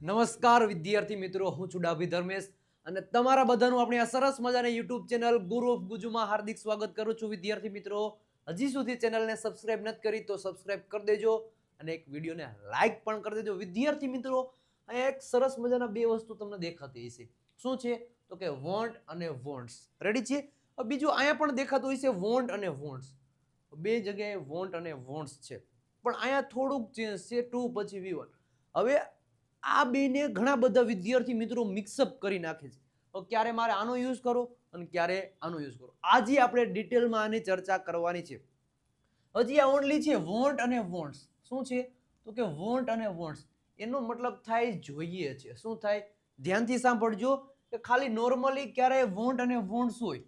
નમસ્કાર વિદ્યાર્થી મિત્રો, હું છું ડાભી ધર્મેશ અને તમારા બધાનું આપણી આ સરસ મજાની યુટ્યુબ ચેનલ ગુરુ ઓફ ગુજુમાં હાર્દિક સ્વાગત કરું છું. વિદ્યાર્થી મિત્રો, હજી સુધી ચેનલને સબસ્ક્રાઇબ નથી કરી તો સબસ્ક્રાઇબ કરી દેજો અને એક વિડીયોને લાઈક પણ કરી દેજો. વિદ્યાર્થી મિત્રો, અહીંયા એક સરસ મજાના બે વસ્તુ તમને દેખાતી હશે. શું છે? તો કે વોન્ટ અને વોન્ટ્સ. રેડી છે? બીજું અહીંયા પણ દેખાતું હશે વોન્ટ અને વોન્ટ્સ. બે જગ્યાએ વોન્ટ અને વોન્ટ્સ છે, પણ અહીંયા થોડુંક ચેન્જ છે, ટુ પછી V1. હવે આ બેને ઘણા બધા વિદ્યાર્થી મિત્રો મિક્સઅપ કરી નાખે છે. તો ક્યારે મારે આનો યુઝ કરો અને ક્યારે આનો યુઝ કરો. આજે આપણે ડિટેલમાં આની ચર્ચા કરવાની છે. હજી આ ઓનલી છે વોન્ટ અને વોન્ટ્સ. શું છે? તો કે વોન્ટ અને વોન્ટ્સ એનો મતલબ થાય જોઈએ છે. શું થાય? ધ્યાનથી સાંભળજો કે ખાલી નોર્મલી ક્યારે વોન્ટ અને વોન્ટ્સ હોય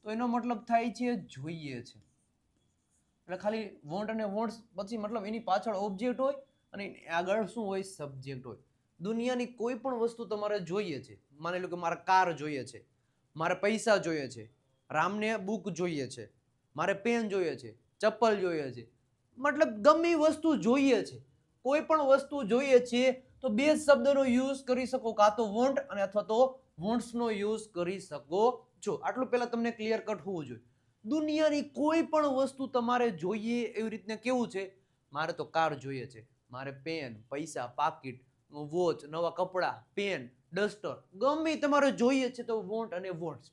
તો એનો મતલબ થાય છે જોઈએ છે. એટલે ખાલી વોન્ટ અને વોન્ટ્સ પછી મતલબ એની પાછળ ઓબ્જેક્ટ હોય અને આગળ શું હોય? સબ્જેક્ટ હોય. દુનિયાની કોઈ પણ વસ્તુ તમારે જોઈએ છે. માની લો કે મારે કાર જોઈએ છે, મારે પૈસા જોઈએ છે, રામને બુક જોઈએ છે, મારે પેન જોઈએ છે, ચપ્પલ જોઈએ છે, મતલબ ગમે એ વસ્તુ જોઈએ છે. કોઈ પણ વસ્તુ જોઈએ છે તો બે શબ્દનો યુઝ કરી શકો, કાં તો વોન્ટ અને અથવા તો વોન્ટ્સનો યુઝ કરી શકો છો. આટલું પહેલા તમને ક્લિયર કટ હોવું જોઈએ. દુનિયાની કોઈ પણ વસ્તુ તમારે જોઈએ એવી રીતને કેવું છે? મારે તો કાર જોઈએ છે, મારે પેન, પૈસા, પાકીટ, વોચ, નવા કપડાં, પેન, ડસ્ટર, ગમે તમારે જોઈએ છે તો વોન્ટ અને વોન્ટ્સ.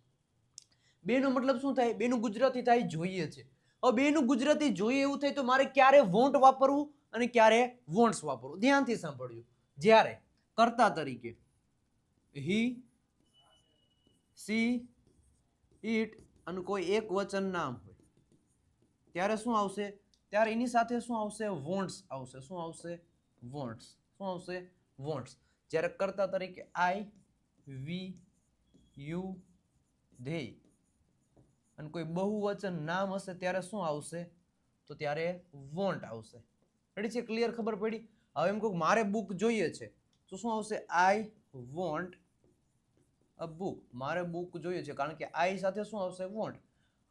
બેનો મતલબ શું થાય? બેનું ગુજરાતી થાય જોઈએ છે. હવે બેનું ગુજરાતી જોઈએ એવું થાય તો મારે ક્યારે વોન્ટ વાપરવું અને ક્યારે વોન્ટ્સ વાપરવું? ધ્યાનથી સાંભળજો. જ્યારે કર્તા તરીકે હી, સી, ઇટ અને કોઈ એક વચન નામ હોય ત્યારે શું આવશે? ત્યારે એની સાથે શું આવશે? વોન્ટ્સ આવશે. શું આવશે? વોન્ટ્સ. શું આવશે? વોન્ટ્સ. જ્યારે કર્તા તરીકે આઈ, વી, યુ, ધે અને કોઈ બહુવચન નામ હશે ત્યારે શું આવશે? તો ત્યારે વોન્ટ આવશે. રેડી છે? ક્લિયર? ખબર પડી? હવે એમ કહું મારે બુક જોઈએ છે તો શું આવશે? I want a book. મારે બુક જોઈએ છે કારણ કે આઈ સાથે શું આવશે? વોન્ટ.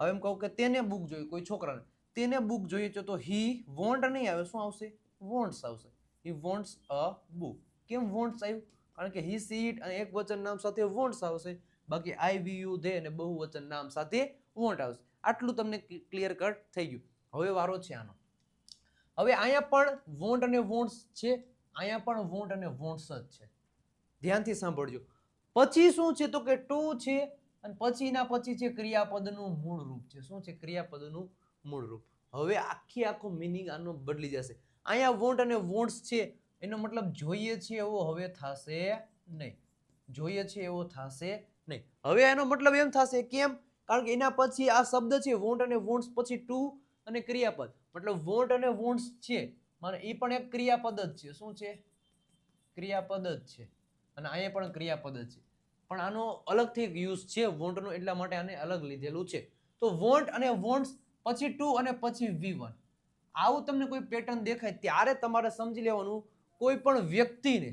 હવે એમ કહું કે તેને બુક જોઈએ, કોઈ છોકરાને તેને બુક જોઈએ છે તો હી વોન્ટ નહીં આવે, શું આવશે? વોન્ટ્સ આવશે. He wants a book. કેમ વોન્ટ્સ આવ્યું? કારણ કે હી, સી, ઇટ અને એક વચન નામ સાથે વોન્ટ્સ આવશે. બાકી આઈ, વી, યુ, ધે અને બહુવચન નામ સાથે વોન્ટ આવશે. આટલું તમને ક્લિયર કટ થઈ ગયું. હવે વારો છે આનો. હવે અહીંયા પણ વોન્ટ અને વોન્ટ્સ છે, અહીંયા પણ વોન્ટ અને વોન્ટ્સ જ છે. ધ્યાનથી સાંભળજો. પછી શું છે? તો કે ટુ છે અને પછીના પછી છે ક્રિયાપદનું મૂળ રૂપ છે. શું છે? ક્રિયાપદનું મૂળ રૂપ. હવે આખો મિનિંગ આનો બદલી જશે. અહીંયા વોન્ટ અને વોન્ટ્સ છે એનો મતલબ જોઈએ છે એવો હવે થશે નહીં. જોઈએ છે એવો થશે નહીં. હવે એનો મતલબ એમ થશે. કેમ? કારણ કે એના પછી આ શબ્દ છે વોન્ટ અને વોન્ટ્સ પછી ટુ અને ક્રિયાપદ. મતલબ વોન્ટ અને વોન્ટ્સ છે મને એ પણ એક ક્રિયાપદ જ છે. શું છે? ક્રિયાપદ જ છે. અને અહીંયા પણ ક્રિયાપદ જ છે, પણ આનો અલગથી યુઝ છે વોન્ટનો, એટલા માટે આને અલગ લીધેલું છે. તો વોન્ટ અને વોન્ટ્સ પછી ટુ અને પછી V1. આવું તમને કોઈ પેટર્ન દેખાય ત્યારે તમારે સમજી લેવાનું કોઈ પણ વ્યક્તિને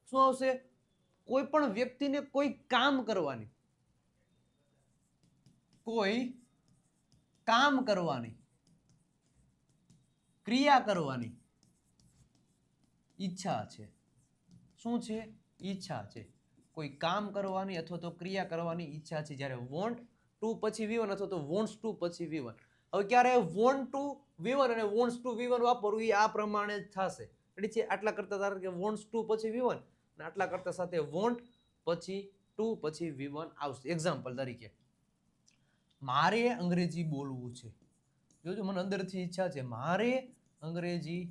શું આવશે? કોઈ પણ વ્યક્તિને કોઈ કામ કરવાની, કોઈ કામ કરવાની, ક્રિયા કરવાની ઈચ્છા છે. શું છે? ઈચ્છા છે. કોઈ કામ કરવાની અથવા તો ક્રિયા કરવાની ઈચ્છા છે. જ્યારે વોન્ટ ટુ પછી V1 અથવા તો વોન્ટ્સ ટુ પછી V1. હવે ક્યારે વોન્ટ ટુ V1 અને વોન્ટ્સ ટુ V1 વાપરવું એ આ પ્રમાણે જ થશે. રેડી છે? આટલા કરતા ધારો કે વોન્ટ્સ ટુ પછી V1 અને આટલા કરતા સાથે વોન્ટ પછી ટુ પછી V1 આવશે. એક્ઝામ્પલ તરીકે મારે અંગ્રેજી બોલવું છે. જોજો, મને અંદરથી ઈચ્છા છે, મારે અંગ્રેજી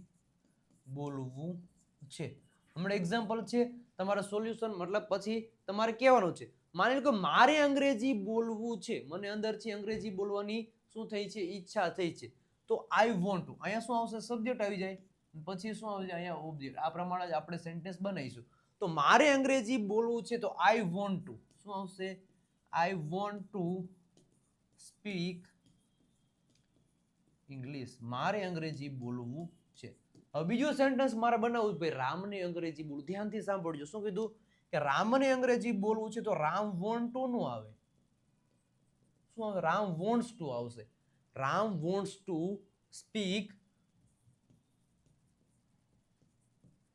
બોલવું છે. હમણાં એક્ઝામ્પલ છે, તમારે સોલ્યુશન મતલબ પછી તમારે કહેવાનું છે. માની લો કે મારે અંગ્રેજી બોલવું છે, મને અંદરથી અંગ્રેજી બોલવાની શું થઈ છે? ઈચ્છા થઈ છે. તો આઈ વોન્ટ ટુ, અહીંયા શું આવશે? સબ્જેક્ટ આવી જાય. પછી શું આવી જાય? અહીંયા ઓબ્જેક્ટ. આ પ્રમાણે જ આપણે સેન્ટેન્સ બનાવીશું. તો મારે અંગ્રેજી બોલવું છે તો આઈ વોન્ટ ટુ શું આવશે? I want to speak English. મારે અંગ્રેજી બોલવું છે. હવે બીજું સેન્ટેન્સ મારે બનાવવું, ભાઈ રામને અંગ્રેજી બોલવું. ધ્યાનથી સાંભળજો. શું કીધું? કે રામને અંગ્રેજી બોલવું છે તો રામ વોન્ટ ટુ નું આવે. શું આવે? રામ વોન્ટ્સ ટુ આવશે. Ram wants to speak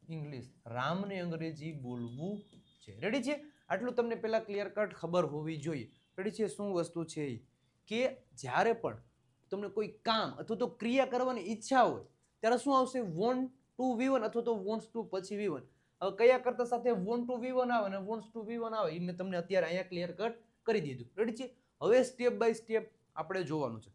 English, રામને અંગ્રેજી બોલવું છે. રેડી છે? આટલું તમને પહેલા ક્લિયર કટ ખબર હોવી જોઈએ. રેડી છે? શું વસ્તુ છે કે જ્યારે પણ તમને કોઈ કામ અથવા તો ક્રિયા કરવાની ઈચ્છા હોય ત્યારે શું આવશે? વોન્ટ ટુ V1 અથવા તો વોન્ટ્સ ટુ પછી V1. હવે કયા કરતા સાથે વોન્ટ ટુ V1 આવે અને વોન્ટ્સ ટુ V1 આવે એ મેં તમને અત્યારે અહીંયા ક્લિયર કટ કરી દીધું. રેડી છે? હવે સ્ટેપ બાય સ્ટેપ આપણે જોવાનું છે.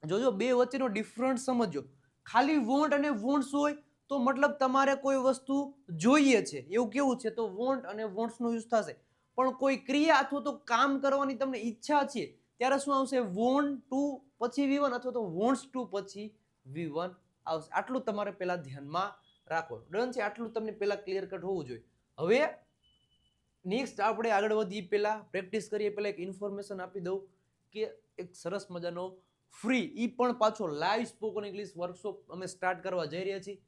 જોજો બે વચ્ચેનો ડિફરન્સ સમજો. ખાલી વોન્ટ અને વોન્ટ્સ હોય તો મતલબ તમારે કોઈ વસ્તુ જોઈએ છે એવું કેવું છે તો વોન્ટ અને વોન્ટ્સ નો યુઝ થશે. પણ કોઈ ક્રિયા અથવા તો કામ કરવાની તમને ઈચ્છા છે ત્યારે શું આવશે? વોન્ટ ટુ પછી V1 અથવા તો વોન્ટ્સ ટુ પછી V1 આવશે. આટલું તમારે પહેલા ધ્યાનમાં રાખો. ડન છે? આટલું તમને પહેલા ક્લિયર કટ હોવું જોઈએ. હવે નેક્સ્ટ આપણે આગળ વધીએ પહેલા પ્રેક્ટિસ કરીએ પહેલા એક ઇન્ફોર્મેશન આપી દઉં કે એક સરસ મજાનો ફ્રી ઈ પણ પાછો લાઈવ સ્પોકન ઇંગ્લિશ વર્કશોપ અમે સ્ટાર્ટ કરવા જઈ રહ્યા છીએ.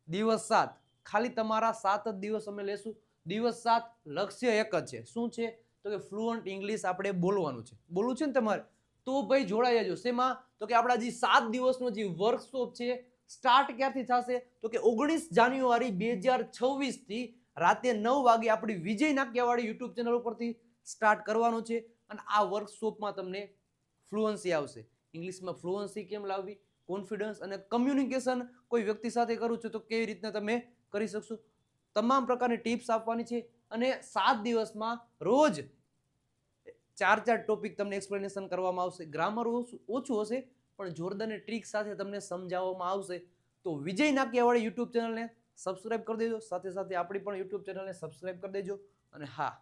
દિવસ 7 ખાલી તમારા 7 જ દિવસ અમે લેશું. દિવસ 7 લક્ષ્ય એક જ છે. શું છે? તો કે ફ્લુઅન્ટ ઇંગ્લિશ આપણે બોલવાનું છે. બોલવું છે ને તમારે? તો ભાઈ જોડાઈ જજો. શેમાં? તો કે આપણા જે 7 દિવસનો જે વર્કશોપ છે સ્ટાર્ટ ક્યારથી થશે? તો કે 19 જાન્યુઆરી 2026 થી રાતે 9 વાગે આપણી વિજય નાક્યાવાળી યુટ્યુબ ચેનલ ઉપરથી સ્ટાર્ટ કરવાનું છે. અને આ વર્કશોપમાં તમને ફ્લુઅન્સી આવશે. ઇંગ્લિશમાં ફ્લુઅન્સી કેમ લાવવી, કોન્ફિડન્સ અને કમ્યુનિકેશન કોઈ વ્યક્તિ સાથે કરું છું તો કેવી રીતના તમે કરી શકશો, તમામ પ્રકારની ટિપ્સ આપવાની છે. અને 7 દિવસમાં રોજ 4 ટોપિક તમને એક્સપ્લેનેશન કરવામાં આવશે. ગ્રામર ઓછું હશે પણ જોરદાર ટ્રીક સાથે તમને સમજાવવામાં આવશે. તો વિજય નાક્યાવાળી યુટ્યુબ ચેનલને સબસ્ક્રાઇબ કરી દેજો. સાથે સાથે આપણી પણ યુટ્યુબ ચેનલને સબસ્ક્રાઇબ કરી દેજો. અને હા,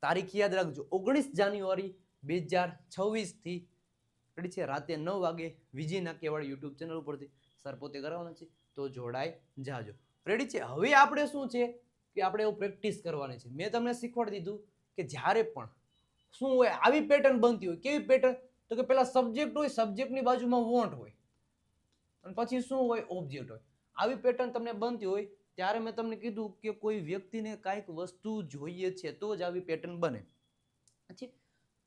તારીખ યાદ રાખજો 19 જાન્યુઆરી 2026 થી રેડી છે રાતે 9 વાગે વિજય નાક્યાવાળી યુટ્યુબ ચેનલ ઉપરથી સર પોતે કરવાના છે. તો જોડાઈ જાજો. રેડી છે? હવે આપણે શું છે કે આપણે એવું પ્રેક્ટિસ કરવાની છે. મેં તમને શીખવાડી દીધું કે જ્યારે પણ શું હોય આવી પેટર્ન બનતી હોય. કેવી પેટર્ન? તો કે પેલા સબ્જેક્ટ હોય, સબ્જેક્ટની બાજુમાં વોન્ટ હોય અને પછી શું હોય? ઓબ્જેક્ટ હોય. આવી પેટર્ન તમને બનતી હોય ત્યારે મેં તમને કીધું કે કોઈ વ્યક્તિને કાંઈક વસ્તુ જોઈએ છે તો જ આવી પેટર્ન બને.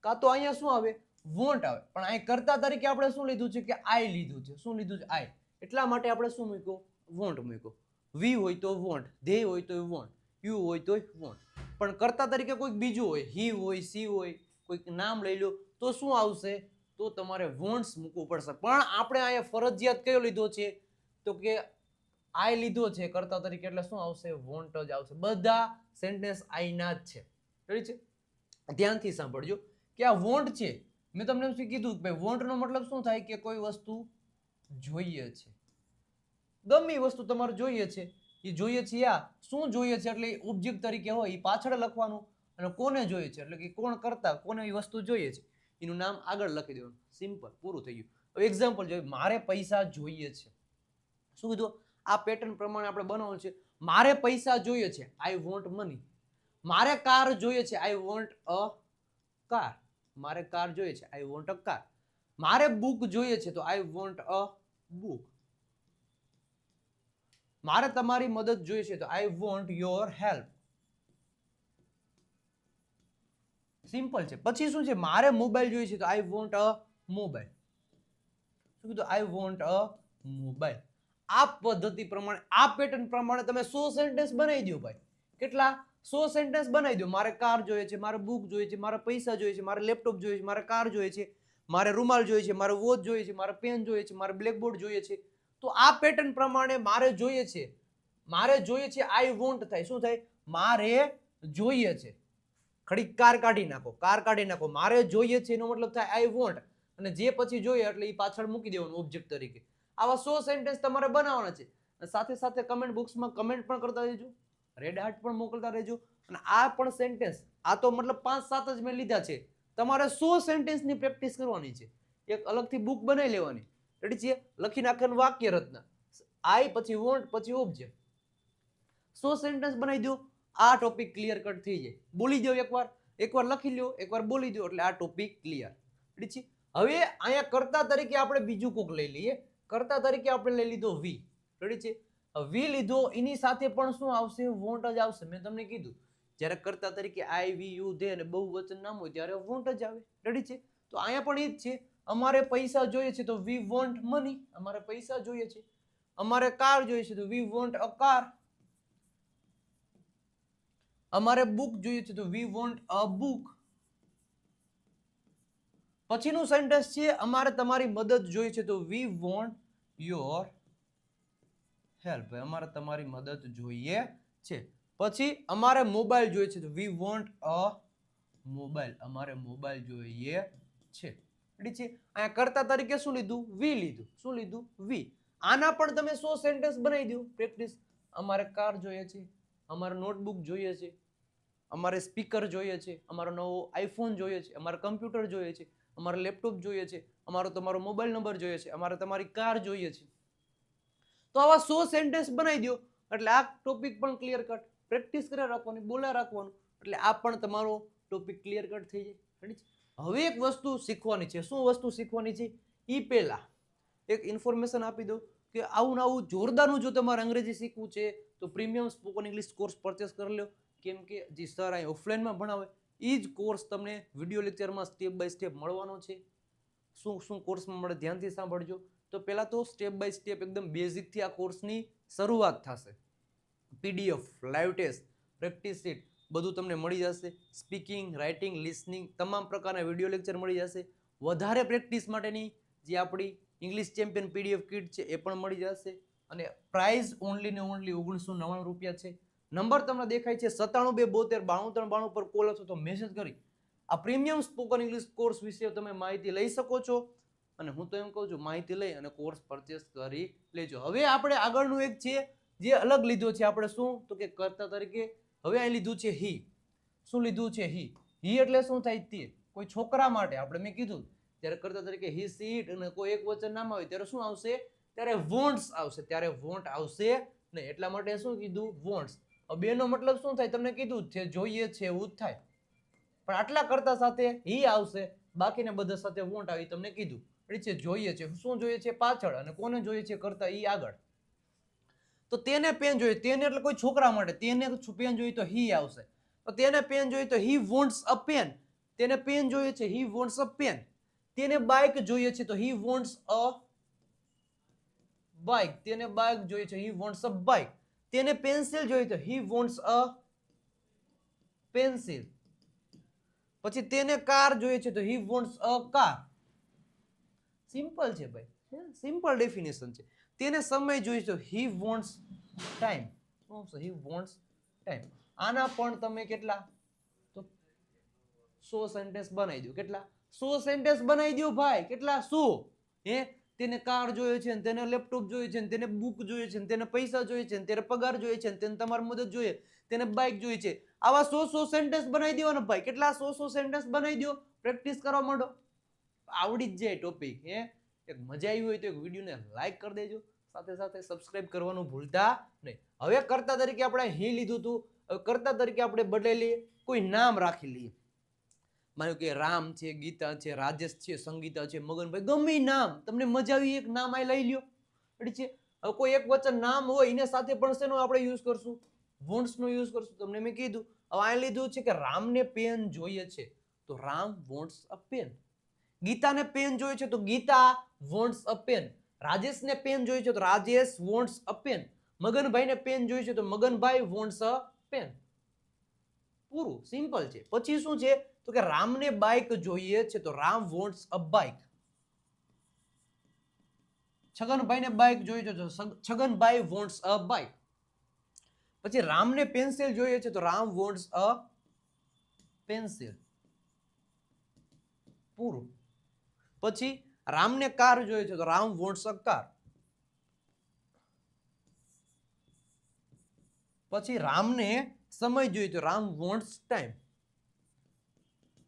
કાં તો અહીંયા શું આવે? વોન્ટ આવે. પણ અહીં કર્તા તરીકે આપણે શું લીધું છે કે આઈ લીધું છે. શું લીધું છે? આઈ. એટલા માટે આપણે શું મૂક્યો? વોન્ટ મૂક્યો. વી હોય તો વોન્ટ, ધે હોય તો વોન્ટ, યુ હોય તો વોન્ટ. પણ કર્તા તરીકે કોઈક બીજું હોય, હી હોય, સી હોય, કોઈક નામ લઈ લો તો શું આવશે? તો તમારે વોન્ટ્સ મૂકવું પડશે. પણ આપણે અહીંયા ફરજિયાત કયો લીધો છે? તો કે આઈ લીધો છે કર્તા તરીકે એટલે શું આવશે? વોન્ટ જ આવશે. બધા સેન્ટેન્સ આઈ ના જ છે. રેડી છે? ધ્યાનથી સાંભળજો કે આ વોન્ટ છે. મેં તમને શું કીધું કે વોન્ટ નો મતલબ શું થાય? કે કોઈ વસ્તુ જોઈએ છે. ગમે એ વસ્તુ તમારે જોઈએ છે એ જોઈએ છે. શું જોઈએ છે એટલે ઓબ્જેક્ટ તરીકે હોય એ પાછળ લખવાનું. અને કોને જોઈએ છે એટલે કે કોણ કરતા કોને એ વસ્તુ જોઈએ છે એનું નામ આગળ લખી દેવાનું. સિમ્પલ, પૂરું થઈ ગયું. હવે એક્ઝામ્પલ જોઈએ. મારે પૈસા જોઈએ છે. શું કીધું? આ પેટર્ન પ્રમાણે આપણે બનાવવાનું છે. મારે પૈસા જોઈએ છે, આઈ વોન્ટ મની. મારે કાર જોઈએ છે, આઈ વોન્ટ અ કાર. મારે કાર જોઈએ છે, આઈ વોન્ટ અ કાર. મારે બુક જોઈએ છે તો આઈ વોન્ટ અ બુક. મારે તમારી મદદ જોઈએ છે તો I want your help. Simple છે. પછી શું છે? મારે મોબાઈલ જોઈએ છે તો આઈ વોન્ટ અ મોબાઈલ. શું કીધું? I want a mobile. આ પદ્ધતિ પ્રમાણે, આ પેટર્ન પ્રમાણે તમે 100 સેન્ટેન્સ બનાવી દો ભાઈ. કેટલા? 100 સેન્ટેન્સ બનાવી દો. મારે કાર જોઈએ છે, મારે બુક જોઈએ છે, મારે પૈસા જોઈએ છે, મારે લેપટોપ જોઈએ છે, મારે કાર જોઈએ છે, મારે રૂમાલ જોઈએ છે, મારે વોચ જોઈએ છે, મારે પેન જોઈએ છે, મારે બ્લેકબોર્ડ જોઈએ છે. તો આ પેટર્ન પ્રમાણે મારે જોઈએ છે, મારે જોઈએ છે આઈ વોન્ટ થાય. શું થાય? મારે જોઈએ છે. ખડી કાર કાઢી નાખો, કાર કાઢી નાખો. મારે જોઈએ છે એનો મતલબ થાય આઈ વોન્ટ. અને જે પછી જોઈએ એટલે એ પાછળ મૂકી દેવાનું ઓબ્જેક્ટ તરીકે. આવા 100 સેન્ટેન્સ તમારે બનાવવાના છે. સાથે સાથે કમેન્ટ બોક્સમાં કમેન્ટ પણ કરતા રહેજો, રેડ હાર્ટ પણ મોકલતા રહેજો. અને આ પણ સેન્ટેન્સ, આ તો મતલબ 5-7 જ મેં લીધા છે. તમારે 100 સેન્ટેન્સની પ્રેક્ટિસ કરવાની છે. એક અલગથી બુક બનાવી લેવાની. રેડી છે? લખી નાખવાનું વાક્ય રચના. આઈ પછી વોન્ટ પછી ઓબ્જેક્ટ. 100 સેન્ટેન્સ બનાવી દો. આ ટોપિક ક્લિયર કટ થઈ જાય. બોલી દો એકવાર, એકવાર લખી લો, એકવાર બોલી દો એટલે આ ટોપિક ક્લિયર. રેડી છે? હવે અહીંયા કર્તા તરીકે આપણે બીજું કોક લઈ લઈએ. કર્તા તરીકે આપણે લઈ લીધો વી. રેડી છે? વી લીધો એની સાથે પણ શું આવશે? વોન્ટ જ આવશે. મેં તમને કીધું જ્યારે કર્તા તરીકે આઈ, વી, યુ, ધે અને બહુવચન નામ હોય ત્યારે વોન્ટ જ આવે. રેડી છે? તો અહીંયા પણ એ જ છે. અમારે પૈસા જોઈએ છે તો વી વોન્ટ મની. અમારે પૈસા જોઈએ છે. અમારે કાર જોઈએ છે તો વી વોન્ટ અ કાર. અમારે બુક જોઈએ છે તો વી વોન્ટ અ બુક. પછીનું સેન્ટેન્સ છે અમારે તમારી મદદ જોઈએ છે તો વી વોન્ટ યોર હેલ્પ. અમારે તમારી મદદ જોઈએ છે. પછી અમારે મોબાઈલ જોઈએ છે તો વી વોન્ટ અ મોબાઈલ. અમારે મોબાઈલ જોઈએ છે. રેડી છે. અહીંયા કર્તા તરીકે શું લીધું? વી લીધું. શું લીધું? વી. આના પણ તમે 100 સેન્ટેન્સ બનાવી દો પ્રેક્ટિસ. અમારે કાર જોઈએ છે, અમારે નોટબુક જોઈએ છે, અમારે સ્પીકર જોઈએ છે, અમારો નવો આઈફોન જોઈએ છે, અમારે કમ્પ્યુટર જોઈએ છે, અમારે લેપટોપ જોઈએ છે, અમારો તમારો મોબાઈલ નંબર જોઈએ છે, અમારે તમારી કાર જોઈએ છે. તો આવા 100 સેન્ટેન્સ બનાવી દો એટલે આ ટોપિક પણ ક્લિયર કટ. પ્રેક્ટિસ કર્યા રાખવાની, બોલ્યા રાખવાનું એટલે આ પણ તમારો ટોપિક ક્લિયર કટ થઈ જાય. રેડી છે. હવે એક વસ્તુ શીખવાની છે. શું વસ્તુ શીખવાની છે? ઈ પહેલા એક ઇન્ફોર્મેશન આપી દો કે આવું આવું જોરદારનું જો તમારે અંગ્રેજી શીખવું છે તો premium spoken English course purchase કરી લો. કેમ કે જે સર અહીં ઓફલાઈનમાં ભણાવે એ જ કોર્સ તમને વિડીયો લેક્ચરમાં સ્ટેપ બાય સ્ટેપ મળવાનો છે. શું શું કોર્સમાં મળે ધ્યાનથી સાંભળજો. તો પહેલા તો સ્ટેપ બાય સ્ટેપ એકદમ બેઝિકથી આ કોર્સની શરૂઆત થશે. PDF, live test, practice sheet બધું તમને મળી જશે. સ્પીકિંગ, રાઇટિંગ, લિસનિંગ તમામ પ્રકારના વિડીયો લેક્ચર મળી જશે. વધારે પ્રેક્ટિસ માટેની જે આપણી ઇંગ્લિશ ચેમ્પિયન પીડીએફ કીટ છે એ પણ મળી જશે. અને પ્રાઇસ ઓનલી ને ઓનલી 1999 રૂપિયા છે. નંબર તમને દેખાય છે 97 272 93 92 પર કોલ અથવા તો મેસેજ કરી આ પ્રીમિયમ સ્પોકન ઇંગ્લિશ કોર્સ વિશે તમે માહિતી લઈ શકો છો. અને હું તો એમ કહું છું માહિતી લઈ અને કોર્સ પરચેસ કરી લેજો. હવે આપણે આગળનું એક છે જે અલગ લીધો છે આપણે શું તો કે કર્તા તરીકે હવે અહીં લીધું છે હી. શું લીધું છે? હી. હી એટલે શું થાય? તે કોઈ છોકરા માટે આપણે મેં કીધું ત્યારે કર્તા તરીકે હી સીટ અને કોઈ એક વચન નામ આવે ત્યારે શું આવશે? ત્યારે વોન્ટ્સ આવશે. ત્યારે વોન્ટ આવશે નહીં. એટલા માટે શું કીધું? વોન્ટ્સ. બેનો મતલબ શું થાય? તમને કીધું છે જોઈએ છે એવું જ થાય. પણ આટલા કરતા સાથે હી આવશે, બાકીના બધા સાથે વોન્ટ આવી તમને કીધું. છે જોઈએ છે. શું જોઈએ છે? પાછળ. અને કોને જોઈએ છે? કરતા ઈ આગળ. તો તેને પેન જોઈએ. તેને એટલે કોઈ છોકરા માટે. તેને પેન જોઈએ તો હી આવશે. તો તેને પેન જોઈએ તો હી વોન્ટ્સ અ પેન. તેને પેન જોઈએ છે હી વોન્ટ્સ અ પેન. તેને બાઇક જોઈએ છે તો હી વોન્ટ્સ અ બાઇક. તેને બાઇક જોઈએ છે હી વોન્ટ્સ અ બાઇક. તેને પેન્સિલ જોઈએ તો હી વોન્ટ્સ અ પેન્સિલ. પછી તેને કાર જોઈએ છે તો he wants a car. Simple છે ભાઈ. સિમ્પલ ડેફિનેશન છે. તેને સમય જોઈએ તો he wants time. He wants time. આના પણ તમે કેટલા તો 100 સેન્ટેન્સ બનાવી દો. કેટલા? 100 સેન્ટેન્સ બનાવી દો ભાઈ. કેટલા? 100. હે તેને કાર જોઈએ છે, તેને લેપટોપ જોઈએ છે, તેને બુક જોઈએ છે, તેને પૈસા જોઈએ છે, તેને પગાર જોઈએ છે, તેને તમારી મદદ જોઈએ, તેને બાઇક જોઈએ છે. આવા 100 સેન્ટેન્સ બનાવી દેવાના ભાઈ. કેટલા? 100 સેન્ટેન્સ બનાવી દો. પ્રેક્ટિસ કરવા માંડો. આવડી જ જાય ટોપિક. એક મજા આવી હોય તો એક વિડીયોને લાઈક કરી દેજો. સાથે સાથે સબસ્ક્રાઇબ કરવાનું ભૂલતા નહીં. હવે કર્તા તરીકે આપણે હી લીધું હતું. હવે કર્તા તરીકે આપણે બદલી કોઈ નામ રાખી લઈએ. માનો કે રામ છે, ગીતા છે, રાજેશ છે, સંગીતા છે, મગનભાઈ, ગમે નામ તમને મજા આવી એક નામ આ લઈ લ્યો. છે. હવે કોઈ એક વચન નામ હોય એને સાથે પણ શેનો આપણે યુઝ કરશું? વોન્ટ્સ નો યુઝ કરશું. તમને મેં કીધું. હવે આ લીધું છે કે રામને પેન જોઈએ છે તો રામ વોન્ટ્સ અ પેન. ગીતાને પેન જોઈએ છે તો ગીતા વોન્ટ્સ અ પેન. રાજેશને પેન જોઈએ છે તો રાજેશ વોન્ટ્સ અ પેન. મગનભાઈને પેન જોઈએ છે તો મગનભાઈ વોન્ટ્સ અ પેન. પૂરું. સિમ્પલ છે. પછી શું છે તો કે રામને બાઇક જોઈએ છે તો રામ વોન્ટ્સ અ બાઇક. છગનભાઈને બાઇક જોઈએ છે તો છગનભાઈ વોન્ટ્સ અ બાઇક. પછી રામને પેન્સિલ જોઈએ છે તો રામ વોન્ટ્સ અ પેન્સિલ. પૂરું. પછી રામને કાર જોઈએ છે તો રામ વોન્ટ્સ અ કાર. પછી રામને સમય જોઈએ તો રામ વોન્ટ્સ ટાઈમ.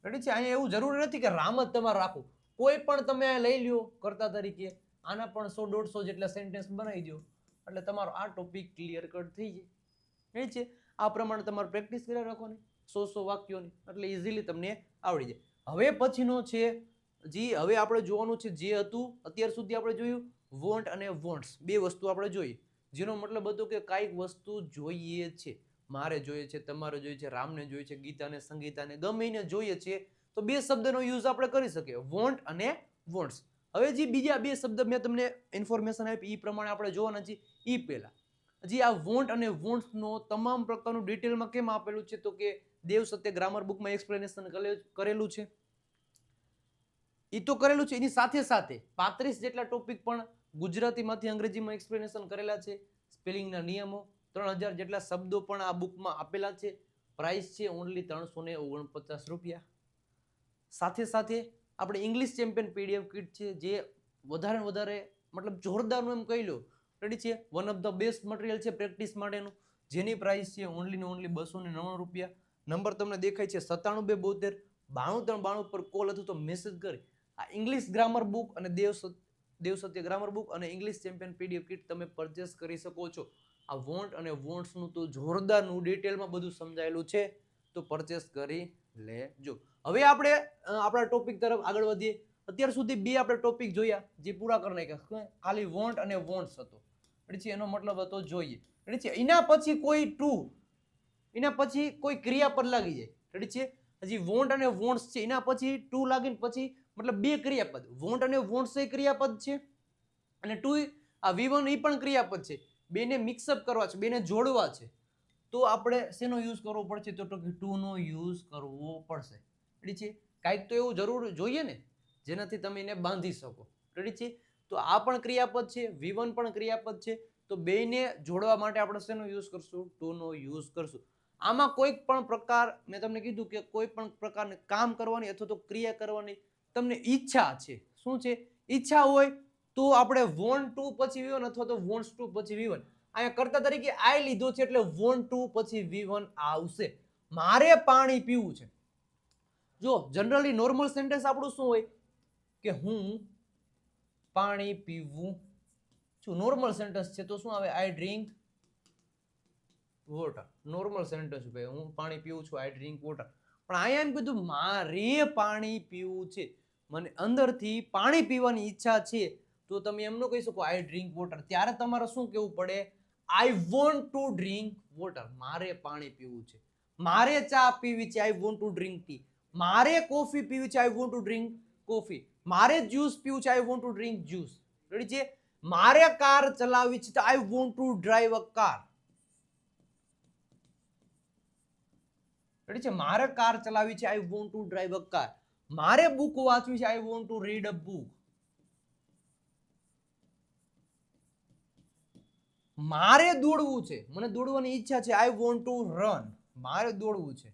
રેડી છે? અહીંયા એવું જરૂરી નથી કે રામ જ તમારે રાખવું. કોઈ પણ તમે લઈ લ્યો કર્તા તરીકે. આના પણ 100-150 જેટલા સેન્ટેન્સ બનાવી દો એટલે તમારો આ ટોપિક ક્લિયર કટ થઈ જાય. રેડી છે? આ પ્રમાણે તમારે પ્રેક્ટિસ કર્યા રાખવાની 100 વાક્યોની એટલે ઇઝીલી તમને આવડી જાય. હવે પછીનો છે હવે આપણે જોવાનું છે જે હતું અત્યાર સુધી આપણે જોયું વોન્ટ અને વોન્ટ્સ. બે વસ્તુ આપણે જોઈ. જેનો મતલબ હતો કે કાંઈક વસ્તુ જોઈએ છે. મારે જોઈએ છે, તમારે જોઈએ છે, રામને જોઈએ છે, ગીતાને, સંગીતાને ગમે એને જોઈએ છે તો બે શબ્દનો યુઝ આપણે કરી શકીએ વોન્ટ અને વોન્ટ્સ. હવે જે બીજા બે શબ્દ મેં તમને ઇન્ફોર્મેશન આપી એ પ્રમાણે આપણે જોવાના છીએ. એ પહેલા હજી આ વોન્ટ અને વોન્ટ્સનો તમામ પ્રકારનું ડિટેલમાં કેમ આપેલું છે તો કે દેવ સત્ય ગ્રામર બુકમાં એક્સપ્લેનેશન કરેલું છે. એ તો કરેલું છે, એની સાથે સાથે 35 જેટલા ટોપિક પણ ગુજરાતીમાંથી અંગ્રેજીમાં એક્સપ્લેનેશન કરેલા છે. સ્પેલિંગના નિયમો, 3000 જેટલા શબ્દો પણ આ બુકમાં આપેલા છે. પ્રાઇસ છે ઓનલી 349 રૂપિયા. સાથે સાથે આપણે ઇંગ્લિશ ચેમ્પિયન પીડીએફ કિટ છે, જે વધારે વધારે મતલબ જોરદારનું એમ કહી લો રેડી છે. One of the best material છે પ્રેક્ટિસ માટેનું, જેની પ્રાઇસ છે ઓનલી ને ઓનલી 299 રૂપિયા. નંબર તમને દેખાય છે 97 272 92 પર કોલ અથવા તો મેસેજ કરી આ ઇંગ્લિશ ગ્રામર બુક અને દેવ સત્ય ગ્રામર બુક અને ઇંગ્લિશ ચેમ્પિયન પીડીએફ કિટ તમે પરચેસ કરી શકો છો. આ વોન્ટ અને વોન્ટ્સનું તો જોરદારનું ડિટેલમાં બધું સમજાયેલું છે, તો પરચેસ કરી લેજો. હવે આપણે આપણા ટોપિક તરફ આગળ વધીએ. અત્યાર સુધી બે આપણે ટોપિક જોયા જે પૂરા કરી નાખ્યા. ખાલી વોન્ટ અને વોન્ટ્સ હતો, એનો મતલબ હતો જોઈએ. એના પછી કોઈ ટુ, એના પછી કોઈ ક્રિયાપદ લાગી જાય. રેડી છે. હજી વોન્ટ અને વોન્ટ્સ છે, એના પછી ટુ લાગીને પછી મતલબ બે ક્રિયાપદ. વોન્ટ અને વોન્ટ્સ એ ક્રિયાપદ છે અને ટુ આ V1 એ પણ ક્રિયાપદ છે. બેને મિક્સઅપ કરવા છે, બેને જોડવા છે, તો આપણે શેનો યુઝ કરવો પડશે તો કે ટુ નો યુઝ કરવો પડશે. રેડી છે. કાંઈક તો એવું જરૂર જોઈએ ને જેનાથી તમે એને બાંધી શકો. રેડી છે. તો આ પણ ક્રિયાપદ છે, V1 પણ ક્રિયાપદ છે, તો બેને જોડવા માટે આપણે શેનો યુઝ કરશું? ટુ નો યુઝ કરશું. આમાં કોઈ પણ પ્રકાર મેં તમને કીધું કે કોઈ પણ પ્રકારનું કામ કરવાની અથવા તો ક્રિયા કરવાની તમને ઈચ્છા છે. શું છે? ઈચ્છા હોય તો આપણે વોન્ટ ટુ પછી V1 અથવા તો વોન્ટ્સ ટુ પછી V1. અહીંયા કર્તા તરીકે આઈ લીધો છે એટલે વોન્ટ ટુ પછી V1 આવશે. મારે પાણી પીવું છે. જો જનરલી નોર્મલ સેન્ટેન્સ આપણું શું હોય કે હું પાણી પીવું છું. નોર્મલ સેન્ટેન્સ છે તો શું આવે? આઈ ડ્રિંક વોટર. નોર્મલ સેન્ટેન્સ ભાઈ, હું પાણી પીવું છું, આઈ ડ્રિંક વોટર. પણ અહીંયા એમ કીધું મારે પાણી પીવું છે, મને અંદરથી પાણી પીવાની ઈચ્છા છે, તો તમે એમ ન કહી શકો આઈ ડ્રિંક વોટર. ત્યારે તમારે શું કહેવું પડે? આઈ વોન્ટ ટુ ડ્રિંક વોટર. મારે પાણી પીવું છે. મારે ચા પીવી છે, આઈ વોન્ટ ટુ ડ્રિંક ટી. મારે કોફી પીવી છે, આઈ વોન્ટ ટુ ડ્રિંક કોફી. મારે જ્યુસ પીવું છે, આઈ want two drink juice. Ready છે. મારે કાર ચલાવવી છે તો I want two drive a car. Ready છે. મારે કાર ચલાવવી છે, આઈ want two drive a car. મારે બુક વાંચવી છે, આઈ want two read a book. મારે દોડવું છે, મને દોડવાની ઈચ્છા છે, આઈ વોન્ટ ટુ રન. મારે દોડવું છે.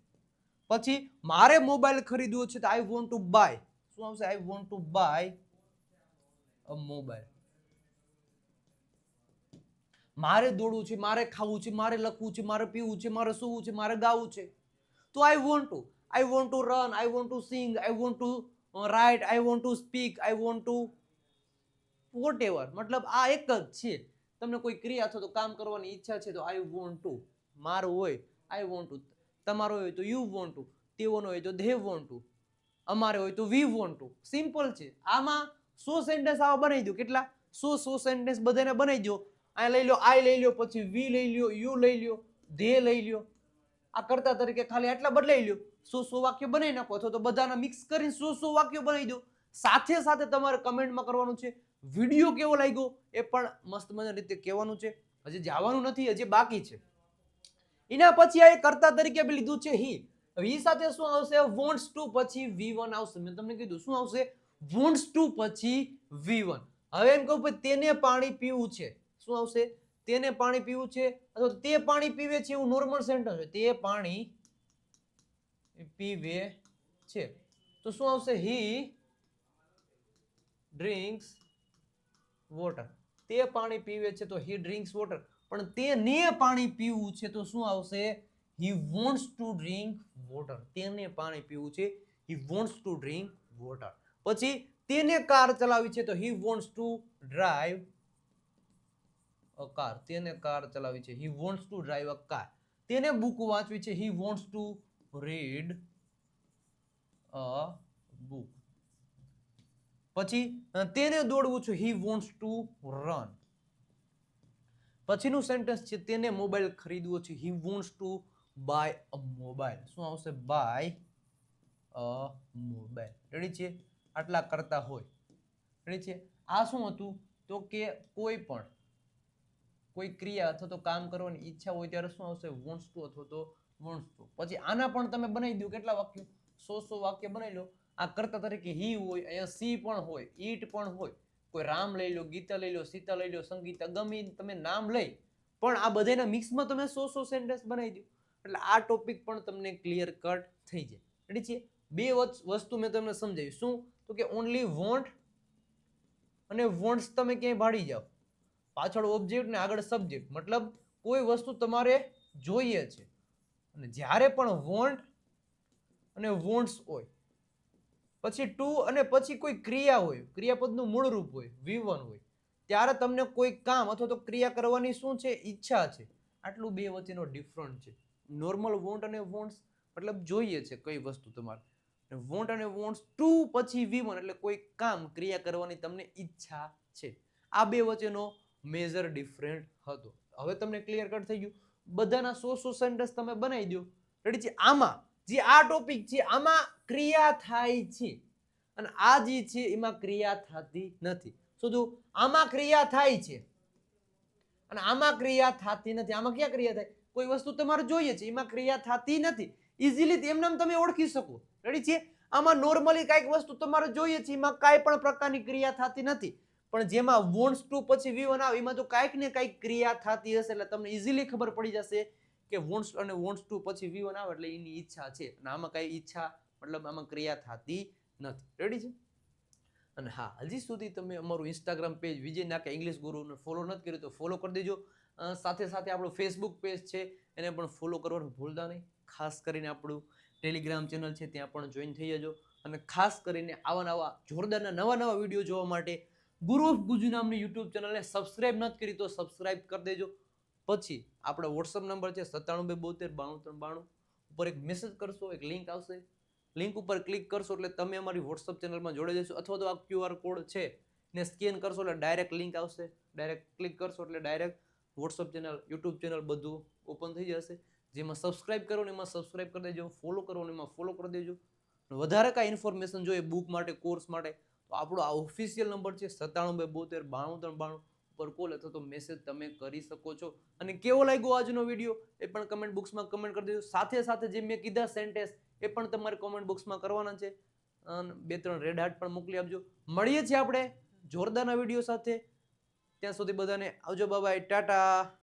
પછી મારે મોબાઈલ ખરીદવો છે તો આઈ વોન્ટ ટુ બાય. શું આવશે? I want to buy a mobile. મારે દોડવું છે, મારે ખાવું છે, મારે લખવું છે, મારે પીવું છે, મારે સૂવું છે, મારે ગાવું છે, તો I want to run, I want to sing, I want to write, I want to speak, I want to whatever. મતલબ આ એક જ છે. તમને કોઈ ક્રિયા અથવા તો કામ કરવાની ઈચ્છા છે તો આઈ વોન્ટ ટુ. મારું હોય આઈ વોન્ટ ટુ, તમારો હોય તો યુ વોન્ટ ટુ, તેઓનો હોય તો ધે વોન્ટ ટુ, અમારે હોય તો વી વોન્ટ ટુ. સિમ્પલ છે. આમાં 100 સેન્ટેન્સ આવા બનાવી દો. કેટલા? 100 સેન્ટેન્સ બધાને બનાવી દો. અહીંયા લઈ લો, આઈ લઈ લો, પછી વી લઈ લો, યુ લઈ લો, ધે લઈ લો. આ કર્તા તરીકે ખાલી આટલા બદલાઈ લો. 100 વાક્યો બનાવી નાખો અથવા તો બધાના મિક્સ કરીને 100 વાક્યો બનાવી દો. સાથે સાથે તમારે કમેન્ટમાં કરવાનું છે વિડીયો કેવો લાગ્યો એ પણ મસ્ત મજાની રીતે કહેવાનું છે. હજી જવાનું નથી, હજી બાકી છે. એના પછી આ કર્તા તરીકે આપણે લીધું છે હી. વી સાથે શું આવશે? વોન્ટ્સ ટુ પછી V1 આવશે. મેં તમને કીધું શું આવશે? વોન્ટ્સ ટુ પછી V1. હવે એમ કહું ભાઈ તેને પાણી પીવું છે, શું આવશે? તેને પાણી પીવું છે અથવા તે પાણી પીવે છે એવું નોર્મલ સેન્ટેન્સ છે. તે પાણી પીવે છે તો શું આવશે? હી ડ્રિંક્સ વોટર. તે પાણી પીવે છે તો હી ડ્રિંક્સ વોટર. પણ તેને પાણી પીવું છે તો શું આવશે? He wants to drink water. તેને પાણી પીવું છે, he wants to drink water. પછી તેને કાર ચલાવવી છે તો he wants to drive a car. તેને કાર ચલાવવી છે, he wants to drive a car. તેને બુક વાંચવી છે, he wants to read a book. પછી તેને દોડવું છે, હી વોન્ટ્સ ટુ રન. પછીનું સેન્ટેન્સ છે તેને મોબાઈલ ખરીદવો છે, he wants to buy a mobile. શું આવશે? By a mobile. રેડી છે. આટલા કરતા હોય રેડી છે? આ શું હતું? તો કે કોઈ ક્રિયા અથવા તો કામ કરવાની ઈચ્છા હોય ત્યારે શું આવશે? વોન્ટ્સ ટુ અથવા તો વોન્ટ્સ ટુ. પછી આના પણ તમે બનાવી દો કેટલા વાક્યો? 100 વાક્ય બનાવી લો. આ કર્તા તરીકે હી હોય, અહીંયા સી પણ હોય, ઈટ પણ હોય, કોઈ રામ લઈ લો, ગીતા લઈ લો, સીતા લઈ લો, સંગીતા, ગમે તમે નામ લઈ, પણ આ બધાના મિક્સમાં તમે 100 સેન્ટેન્સ બનાવી દો. એટલે આ ટોપિક પણ તમને ક્લિયર કટ થઈ જાય. રેડી છે? બે વસ્તુ મેં તમને સમજાવી. શું? તો કે ઓનલી વોન્ટ અને વોન્ટ્સ તમે ક્યાંય ભાડી જાઓ, પાછળ ઓબ્જેક્ટ ને આગળ સબ્જેક્ટ, મતલબ કોઈ વસ્તુ તમારે જોઈએ છે અને જ્યારે પણ વોન્ટ અને વોન્ટ્સ હોય, પછી ટુ અને પછી કોઈ ક્રિયા હોય, ક્રિયાપદનું મૂળ રૂપ હોય, V1 હોય, ત્યારે તમને કોઈ કામ અથવા તો ક્રિયા કરવાની શું છે? ઈચ્છા છે. આટલું બે વચ્ચેનો ડિફરન્ટ છે. નોર્મલ વોન્ટ અને વોન્ટ્સ મતલબ જોઈએ છે કઈ વસ્તુ તમારે, વોન્ટ અને વોન્ટ્સ ટુ પછી V1 એટલે કોઈ કામ ક્રિયા કરવાની તમને ઈચ્છા છે. આ બે વચ્ચેનો મેજર ડિફરન્ટ હતો. હવે તમને ક્લિયર કટ થઈ ગયું? બધાના 100 સેન્ટેન્સ તમે બનાવી દો. રેડી છે? આમાં જે આ ટોપિક છે આમાં ક્રિયા થાય છે અને આ જે છે એમાં ક્રિયા થતી નથી. શું? આમાં ક્રિયા થાય છે અને આમાં ક્રિયા થતી નથી. આમાં ક્યાં ક્રિયા થાય? કોઈ વસ્તુ તમારે જોઈએ છે, એમાં ક્રિયા થતી નથી. ઇઝીલી એમ નામ તમે ઓળખી શકો. રેડી છે? આમાં નોર્મલી કઈક વસ્તુ તમારે જોઈએ છે, એમાં કાંઈ પણ પ્રકારની ક્રિયા થતી નથી. પણ જેમાં વોન્ટ્સ ટુ પછી V1 આવે એમાં તો કાંઈક ને કાંઈક ક્રિયા થતી હશે. એટલે તમને ઇઝીલી ખબર પડી જશે કે વોન્ટ્સ અને વોન્ટ્સ ટુ પછી V1 આવે એટલે એની ઈચ્છા છે અને આમાં કઈ ઈચ્છા મતલબ આમાં ક્રિયા થતી નથી. રેડી છે? અને હા, હજી સુધી તમે અમારું ઇન્સ્ટાગ્રામ પેજ વિજય નાકે ઇંગ્લિશ ગુરુને ફોલો નથી કર્યું તો ફોલો કરી દેજો. સાથે સાથે આપણું ફેસબુક પેજ છે એને પણ ફોલો કરવાનું ભૂલતા નહીં. ખાસ કરીને આપણું ટેલિગ્રામ ચેનલ છે ત્યાં પણ જોઈન થઈ જજો. અને ખાસ કરીને આવા નવા જોરદારના નવા વિડીયો જોવા માટે ગુરુ ઓફ ગુજુ નામની યુટ્યુબ ચેનલને સબસ્ક્રાઇબ નથી કરી તો સબસ્ક્રાઇબ કરી દેજો. પછી આપણો વોટ્સઅપ નંબર છે 9772929392 ઉપર એક મેસેજ કરશો, એક લિંક આવશે, લિંક ઉપર ક્લિક કરશો એટલે તમે અમારી વોટ્સઅપ ચેનલમાં જોડાઈ જશો. અથવા તો આ QR કોડ છે ને સ્કેન કરશો એટલે ડાયરેક્ટ લિંક આવશે, ડાયરેક્ટ ક્લિક કરશો એટલે direct WhatsApp channel, YouTube channel બધું ઓપન થઈ જશે. જેમાં સબસ્ક્રાઇબ કરો ને એમાં સબસ્ક્રાઇબ કરી દેજો, ફોલો કરો ને એમાં ફોલો કરી દેજો. વધારે કાંઈ ઇન્ફોર્મેશન જોઈએ બુક માટે, કોર્સ માટે, તો આપણો આ ઓફિશિયલ નંબર છે 9772929392 ઉપર કોલ અથવા તો મેસેજ તમે કરી શકો છો. અને કેવો લાગ્યો આજનો વિડીયો એ પણ કમેન્ટ બોક્સમાં કમેન્ટ કરી દેજો. સાથે સાથે જે મેં કીધા સેન્ટેન્સ એ પણ તમારે કોમેન્ટ બોક્સમાં કરવાના છે. 2-3 રેડ હાર્ટ પણ મોકલી આપજો. મળીએ છીએ આપણે જોરદારના વિડીયો સાથે. ત્યાં સુધી બધાને આવજો, બાય બાય, ટાટા.